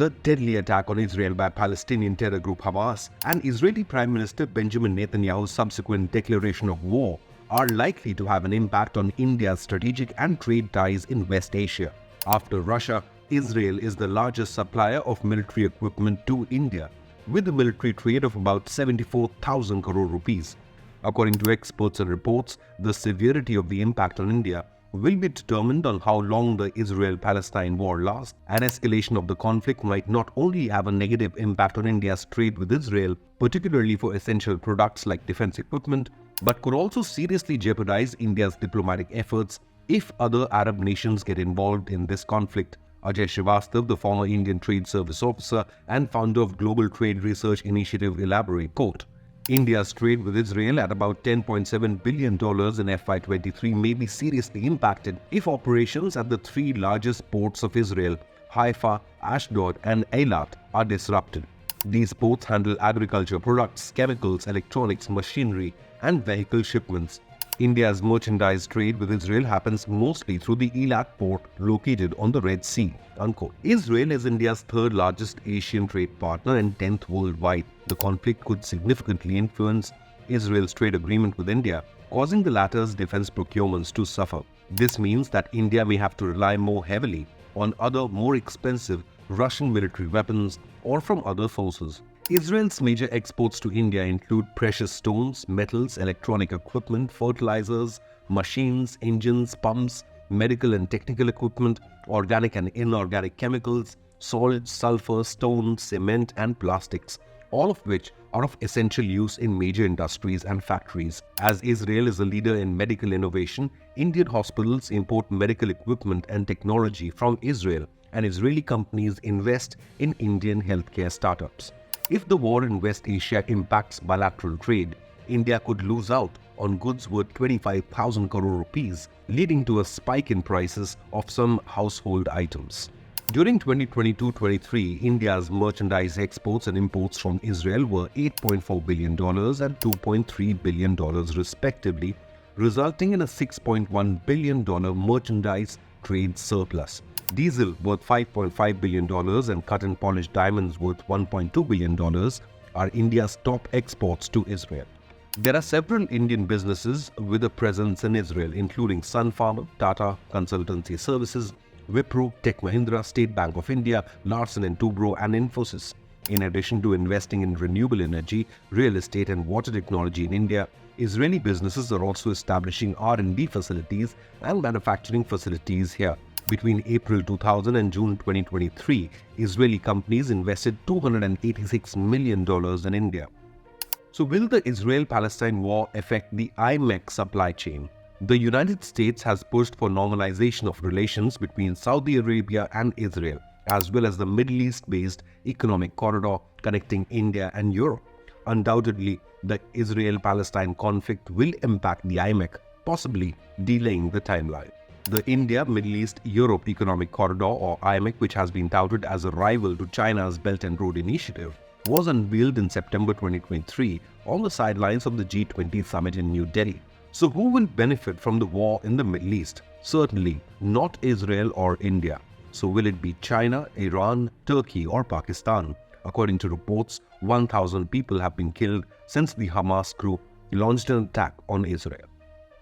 The deadly attack on Israel by Palestinian terror group Hamas and Israeli Prime Minister Benjamin Netanyahu's subsequent declaration of war are likely to have an impact on India's strategic and trade ties in West Asia. After Russia, Israel is the largest supplier of military equipment to India, with a military trade of about 74,000 crore rupees. According to experts and reports, the severity of the impact on India will be determined on how long the Israel-Palestine war lasts. An escalation of the conflict might not only have a negative impact on India's trade with Israel, particularly for essential products like defense equipment, but could also seriously jeopardize India's diplomatic efforts if other Arab nations get involved in this conflict. Ajay Srivastav, the former Indian Trade Service officer and founder of Global Trade Research Initiative, elaborate, quote, India's trade with Israel at about $10.7 billion in FY23 may be seriously impacted if operations at the three largest ports of Israel, Haifa, Ashdod and Eilat, are disrupted. These ports handle agriculture products, chemicals, electronics, machinery and vehicle shipments. India's merchandise trade with Israel happens mostly through the Eilat port located on the Red Sea, unquote. Israel is India's third largest Asian trade partner and 10th worldwide. The conflict could significantly influence Israel's trade agreement with India, causing the latter's defense procurements to suffer. This means that India may have to rely more heavily on other more expensive Russian military weapons or from other sources. Israel's major exports to India include precious stones, metals, electronic equipment, fertilizers, machines, engines, pumps, medical and technical equipment, organic and inorganic chemicals, solids, sulfur, stone, cement and plastics, all of which are of essential use in major industries and factories. As Israel is a leader in medical innovation, Indian hospitals import medical equipment and technology from Israel, and Israeli companies invest in Indian healthcare startups. If the war in West Asia impacts bilateral trade, India could lose out on goods worth 25,000 crore rupees, leading to a spike in prices of some household items. During 2022-23, India's merchandise exports and imports from Israel were $8.4 billion and $2.3 billion respectively, resulting in a $6.1 billion merchandise trade surplus. Diesel worth $5.5 billion and cut and polished diamonds worth $1.2 billion are India's top exports to Israel. There are several Indian businesses with a presence in Israel, including Sun Pharma, Tata Consultancy Services, Wipro, Tech Mahindra, State Bank of India, Larsen & Toubro and Infosys. In addition to investing in renewable energy, real estate and water technology in India, Israeli businesses are also establishing R&D facilities and manufacturing facilities here. Between April 2000 and June 2023, Israeli companies invested $286 million in India. So will the Israel-Palestine war affect the IMEC supply chain? The United States has pushed for normalization of relations between Saudi Arabia and Israel, as well as the Middle East-based economic corridor connecting India and Europe. Undoubtedly, the Israel-Palestine conflict will impact the IMEC, possibly delaying the timeline. The India-Middle East-Europe Economic Corridor, or IMEC, which has been touted as a rival to China's Belt and Road Initiative, was unveiled in September 2023 on the sidelines of the G20 summit in New Delhi. So who will benefit from the war in the Middle East? Certainly not Israel or India. So will it be China, Iran, Turkey or Pakistan? According to reports, 1,000 people have been killed since the Hamas group launched an attack on Israel.